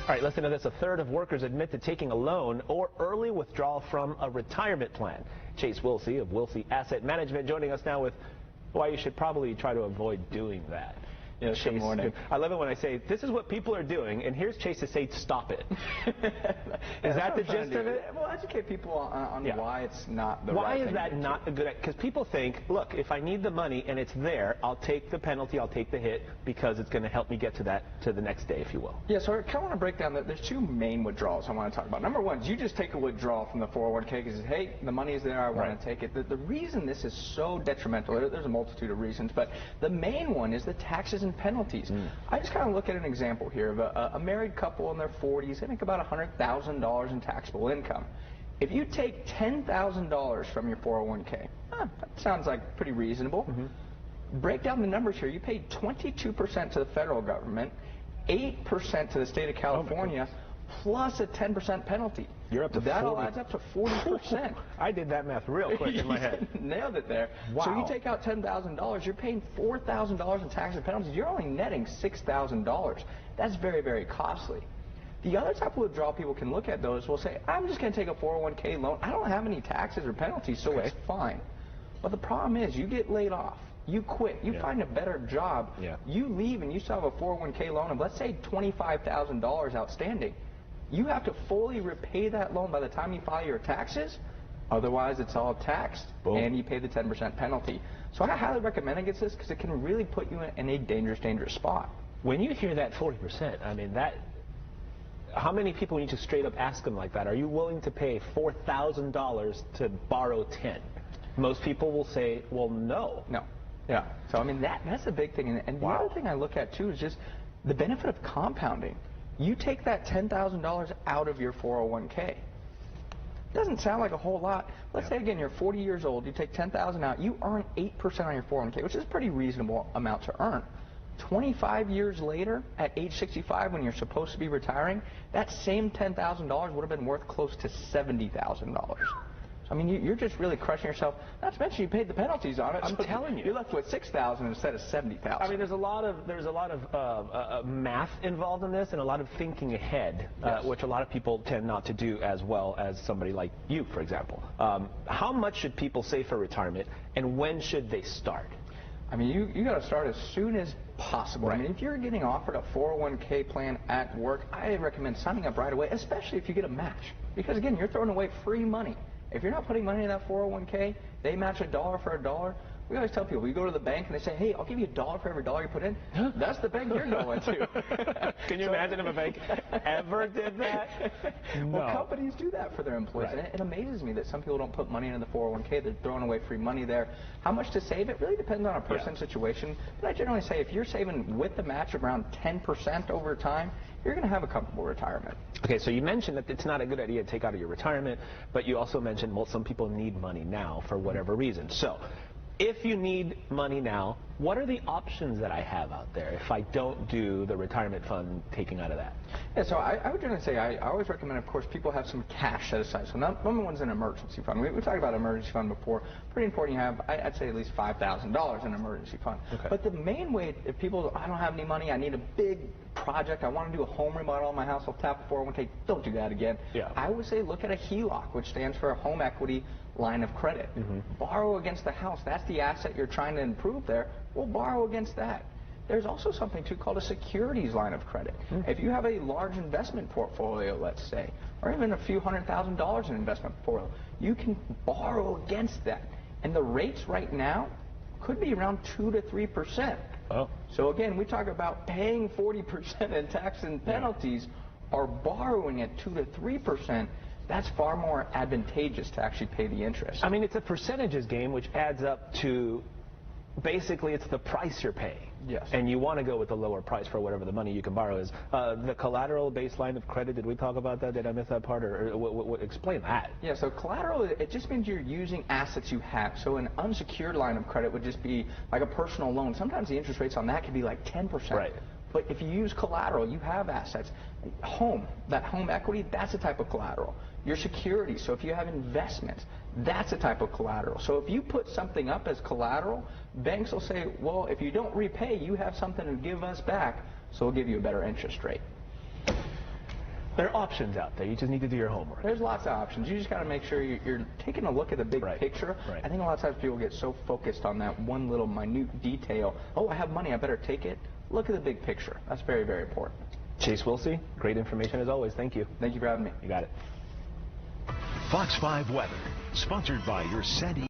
All right, listen to this. A third of workers admit to taking a loan or early withdrawal from a retirement plan. Chase Wilsey of Wilsey Asset Management joining us now with why you should probably try to avoid doing that. Yes, good morning. I love it when I say, this is what people are doing, and here's Chase to say, stop it. Is that the gist of it? Well, educate people on why it's not the why right is thing that to do. not a good idea? Because people think, look, if I need the money and it's there, I'll take the penalty, I'll take the hit, because it's going to help me get to the next day, if you will. Yeah, so I kind of want to break down that there's two main withdrawals I want to talk about. Number one is you just take a withdrawal from the 401k because, hey, the money is there, I want to take it. The reason this is so detrimental, there's a multitude of reasons, but the main one is the taxes and penalties. I just kind of look at an example here of a married couple in their 40s. They make about $100,000 in taxable income. If you take $10,000 from your 401k, that sounds like pretty reasonable. Break down the numbers here. You pay 22% to the federal government, 8% to the state of California, plus a 10% penalty. You're up to that 40. all adds up to 40%. I did that math real quick in my head. Nailed it there. Wow. So you take out $10,000, you're paying $4,000 in taxes and penalties. You're only netting $6,000. That's very, very costly. The other type of withdrawal people can look at, though, is we'll say, I'm just going to take a 401k loan. I don't have any taxes or penalties, so it's fine. But the problem is you get laid off. You quit. You find a better job. You leave and you still have a 401k loan of, let's say, $25,000 outstanding. You have to fully repay that loan by the time you file your taxes. Otherwise, it's all taxed, and you pay the 10% penalty. So I highly recommend against this because it can really put you in a dangerous, dangerous spot. When you hear that 40%, I mean, how many people, when you just straight up ask them like that, are you willing to pay $4,000 to borrow 10? Most people will say, well, no. No. Yeah. So, I mean, that's the big thing. And the other thing I look at, too, is just the benefit of compounding. You take that $10,000 out of your 401k. Doesn't sound like a whole lot. Let's say, again, you're 40 years old. You take $10,000 out. You earn 8% on your 401k, which is a pretty reasonable amount to earn. 25 years later, at age 65, when you're supposed to be retiring, that same $10,000 would have been worth close to $70,000. I mean, you're just really crushing yourself. Not to mention you paid the penalties on it. I'm telling you, you're left with $6,000 instead of $70,000. I mean, there's a lot of math involved in this, and a lot of thinking ahead, which a lot of people tend not to do as well as somebody like you, for example. How much should people save for retirement, and when should they start? I mean, you got to start as soon as possible. I mean, if you're getting offered a 401k plan at work, I recommend signing up right away, especially if you get a match, because again, you're throwing away free money. If you're not putting money in that 401k, they match $1 for $1. We always tell people, we go to the bank and they say, hey, I'll give you $1 for every dollar you put in. That's the bank you're going to. Can you imagine if a bank ever did that? No. Well, companies do that for their employees. And it amazes me that some people don't put money into the 401k. They're throwing away free money there. How much to save? It really depends on a person's situation. But I generally say if you're saving with the match around 10% over time, you're going to have a comfortable retirement. Okay, so you mentioned that it's not a good idea to take out of your retirement, but you also mentioned, well, some people need money now for whatever reason. So if you need money now, what are the options that I have out there if I don't do the retirement fund taking out of that? Yeah, so I would generally say I always recommend, of course, people have some cash set aside. So number one's an emergency fund. We talked about emergency fund before. Pretty important you have, I'd say, at least $5,000 in an emergency fund. Okay. But the main way, if people, I don't have any money, I need a big project, I want to do a home remodel on my house, I'll tap a 401k, don't do that again. I would say look at a HELOC, which stands for a home equity line of credit. Borrow against the house. That's the asset you're trying to improve there. We'll borrow against that. There's also something, too, called a securities line of credit. If you have a large investment portfolio, let's say, or even a few $100,000 in investment portfolio, you can borrow against that. And the rates right now could be around 2 to 3%. So, again, we talk about paying 40% in tax and penalties or borrowing at 2 to 3%. That's far more advantageous to actually pay the interest. I mean, it's a percentages game, which adds up to basically it's the price you're paying. And you want to go with the lower price for whatever the money you can borrow is. The collateral-based line of credit, did we talk about that? Did I miss that part? Or explain that. Yeah, so collateral, it just means you're using assets you have. So an unsecured line of credit would just be like a personal loan. Sometimes the interest rates on that could be like 10%. But if you use collateral, you have assets. That home equity, that's a type of collateral. Your security, so if you have investments, that's a type of collateral. So if you put something up as collateral, banks will say, well, if you don't repay, you have something to give us back, so we'll give you a better interest rate. There are options out there. You just need to do your homework. There's lots of options. You just got to make sure you're taking a look at the big picture. Right. I think a lot of times people get so focused on that one little minute detail. Oh, I have money, I better take it. Look at the big picture. That's very, very important. Chase Wilsey, great information as always. Thank you. Thank you for having me. You got it. Fox 5 Weather, sponsored by your Sandy.